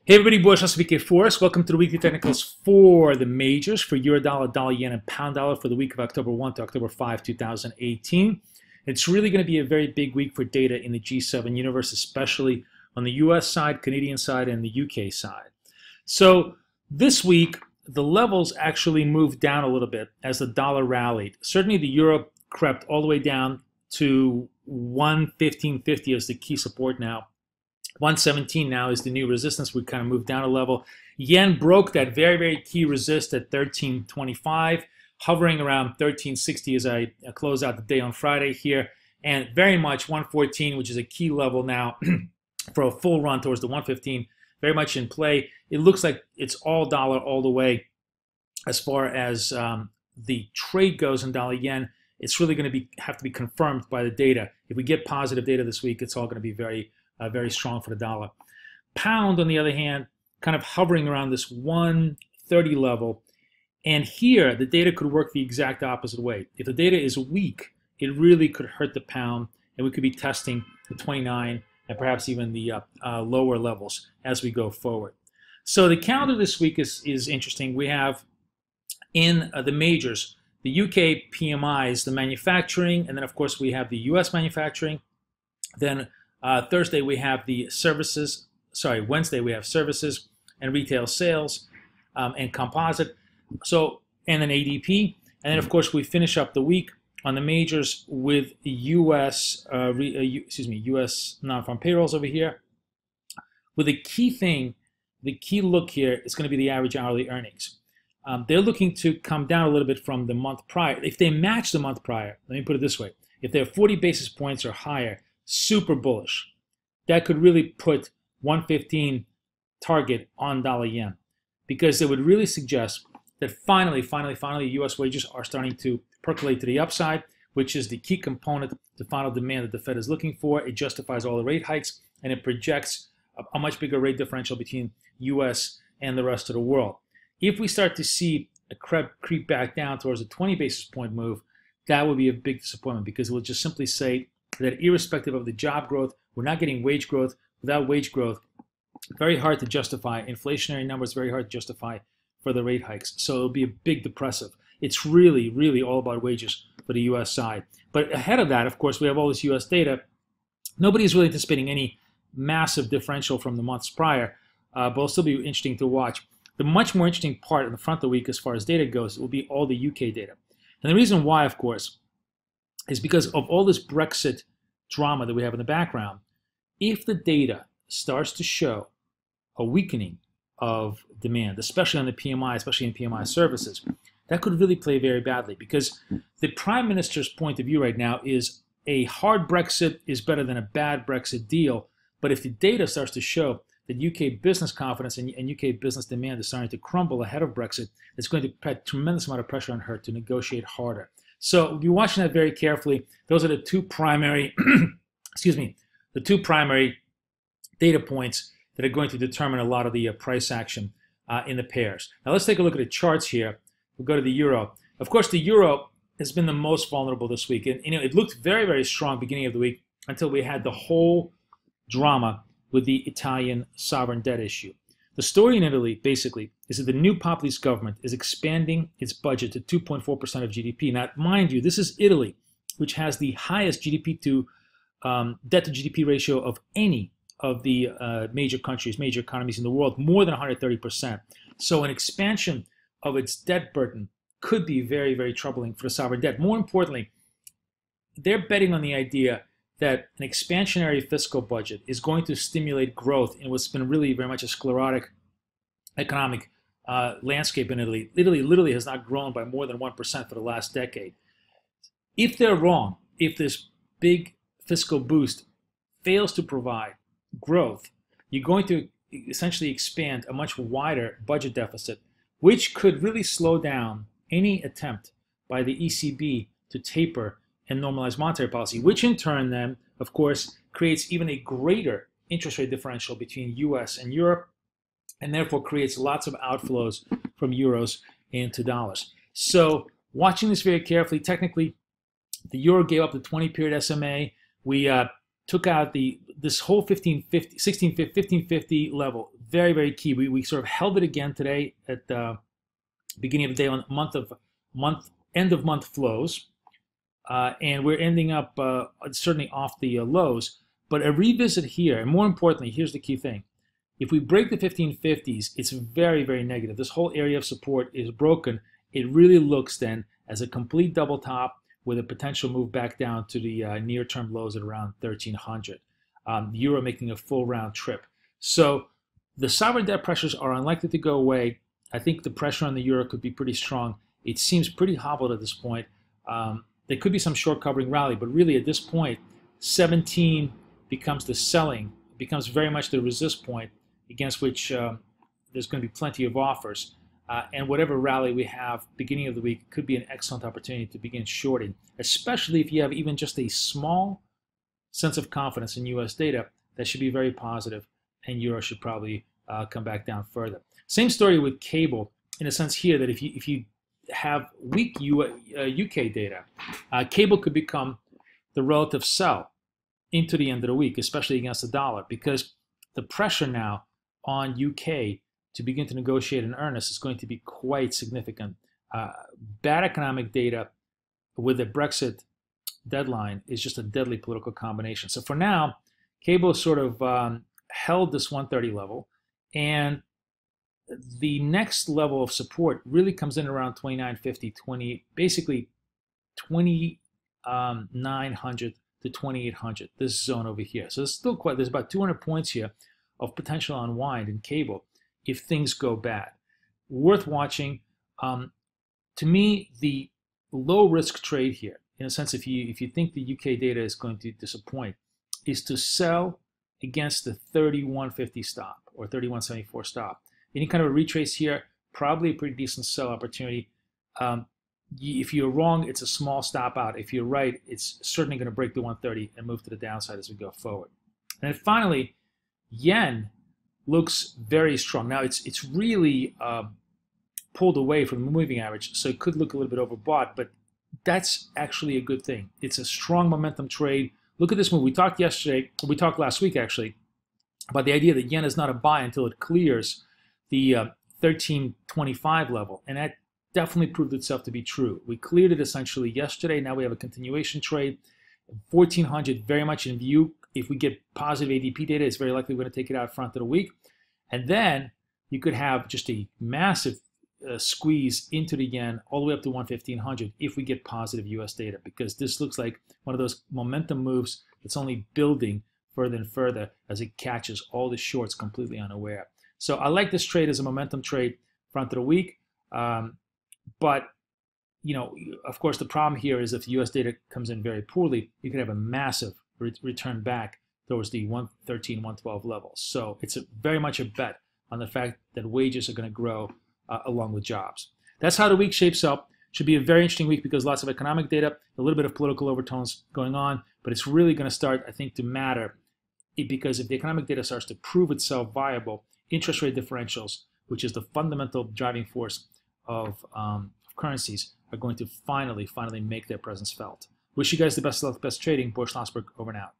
Hey everybody, Boris speaking Forex. Welcome to the weekly technicals for the majors for euro dollar, dollar yen, and pound dollar for the week of October 1 to October 5, 2018. It's really going to be a very big week for data in the G7 universe, especially on the US side, Canadian side, and the UK side. So this week, the levels actually moved down a little bit as the dollar rallied. Certainly the euro crept all the way down to 115.50 as the key support now. 117 now is the new resistance. We kind of moved down a level. Yen broke that very, very key resist at 13.25, hovering around 13.60 as I close out the day on Friday here. And very much 114, which is a key level now for a full run towards the 115, very much in play. It looks like it's all dollar all the way as far as the trade goes in dollar yen. It's really going to have to be confirmed by the data. If we get positive data this week, it's all going to be very strong for the dollar. Pound, on the other hand, kind of hovering around this 130 level. And here, the data could work the exact opposite way. If the data is weak, it really could hurt the pound, and we could be testing the 29 and perhaps even the lower levels as we go forward. So the calendar this week is interesting. We have in the majors, the UK PMIs, the manufacturing, and then of course we have the US manufacturing. Then Thursday we have the services, Wednesday we have services and retail sales and composite. So, and then ADP. And then of course we finish up the week on the majors with US non-farm payrolls over here. With the key thing, the key look here is going to be the average hourly earnings. They're looking to come down a little bit from the month prior. If they match the month prior, let me put it this way, if they're 40 basis points or higher, super bullish. That could really put 115 target on dollar yen, because it would really suggest that finally, U.S. wages are starting to percolate to the upside, which is the key component to final demand that the Fed is looking for. It justifies all the rate hikes, and it projects a much bigger rate differential between U.S. and the rest of the world. If we start to see a creep back down towards a 20 basis point move, that would be a big disappointment, because it will just simply say that irrespective of the job growth, we're not getting wage growth. Without wage growth, very hard to justify inflationary numbers, very hard to justify for the rate hikes. So it'll be a big depressive. It's really, really all about wages for the U.S. side. But ahead of that, of course, we have all this U.S. data. Nobody's really anticipating any massive differential from the months prior, but it'll still be interesting to watch. The much more interesting part in the front of the week as far as data goes will be all the UK data. And the reason why, of course, is because of all this Brexit drama that we have in the background. If the data starts to show a weakening of demand, especially on the PMI, especially in PMI services, that could really play very badly, because the Prime Minister's point of view right now is a hard Brexit is better than a bad Brexit deal. But if the data starts to show that UK business confidence and UK business demand is starting to crumble ahead of Brexit, it's going to put a tremendous amount of pressure on her to negotiate harder. So we'll be watching that very carefully. Those are the two primary, the two primary data points that are going to determine a lot of the price action in the pairs. Now let's take a look at the charts here. We'll go to the euro. Of course, the euro has been the most vulnerable this week. And it looked very, very strong beginning of the week until we had the whole drama with the Italian sovereign debt issue. The story in Italy, basically, is that the new populist government is expanding its budget to 2.4% of GDP. Now, mind you, this is Italy, which has the highest GDP to debt to GDP ratio of any of the major countries, major economies in the world, more than 130%. So an expansion of its debt burden could be very, very troubling for the sovereign debt. More importantly, they're betting on the idea that an expansionary fiscal budget is going to stimulate growth in what's been really very much a sclerotic economic landscape in Italy. Italy literally has not grown by more than 1% for the last decade. If they're wrong, if this big fiscal boost fails to provide growth, you're going to essentially expand a much wider budget deficit, which could really slow down any attempt by the ECB to taper and normalize monetary policy, which in turn then, of course, creates even a greater interest rate differential between US and Europe, and therefore creates lots of outflows from euros into dollars. So watching this very carefully, technically, the euro gave up the 20-period SMA. We took out this whole 1550 level. Very, very key. We sort of held it again today at the beginning of the day on end of month flows, and we're ending up certainly off the lows. But a revisit here, and more importantly, here's the key thing. If we break the 1550s, it's very, very negative. This whole area of support is broken. It really looks then as a complete double top with a potential move back down to the near-term lows at around 1300. The euro making a full round trip. So the sovereign debt pressures are unlikely to go away. I think the pressure on the euro could be pretty strong. It seems pretty hobbled at this point. There could be some short covering rally, but really at this point, 17 becomes the selling, becomes very much the resist point against which there's going to be plenty of offers. And whatever rally we have beginning of the week could be an excellent opportunity to begin shorting, especially if you have even just a small sense of confidence in US data. That should be very positive, and euro should probably come back down further. Same story with cable, in a sense here that if you have weak UK data, cable could become the relative sell into the end of the week, especially against the dollar, because the pressure now on UK to begin to negotiate in earnest is going to be quite significant. Bad economic data with the Brexit deadline is just a deadly political combination. So for now, cable sort of held this 130 level, and the next level of support really comes in around 2950, basically 2900 to 2800, this zone over here. So there's still there's about 200 points here of potential unwind in cable if things go bad. Worth watching. To me, the low risk trade here, in a sense, if you think the UK data is going to disappoint, is to sell against the 3150 stop or 3174 stop. Any kind of a retrace here, probably a pretty decent sell opportunity. If you're wrong, it's a small stop out. If you're right, it's certainly going to break the 130 and move to the downside as we go forward. And then finally, yen looks very strong. Now it's really pulled away from the moving average, so it could look a little bit overbought, but that's actually a good thing. It's a strong momentum trade. Look at this move. We talked last week actually, about the idea that yen is not a buy until it clears the 1325 level, and that definitely proved itself to be true. We cleared it essentially yesterday. Now we have a continuation trade. 1400 very much in view. If we get positive ADP data, it's very likely we're going to take it out front of the week. And then you could have just a massive squeeze into the yen all the way up to 1500 if we get positive US data, because this looks like one of those momentum moves that's only building further and further as it catches all the shorts completely unaware. So I like this trade as a momentum trade front of the week. But, you know, of course, the problem here is if US data comes in very poorly, you could have a massive return back towards the 113, 112 levels. So it's very much a bet on the fact that wages are going to grow along with jobs. That's how the week shapes up. Should be a very interesting week because lots of economic data, a little bit of political overtones going on, but it's really going to start, I think, to matter because if the economic data starts to prove itself viable, interest rate differentials, which is the fundamental driving force of currencies, are going to finally make their presence felt. Wish you guys the best of luck, best trading. Boris Schlossberg, over and out.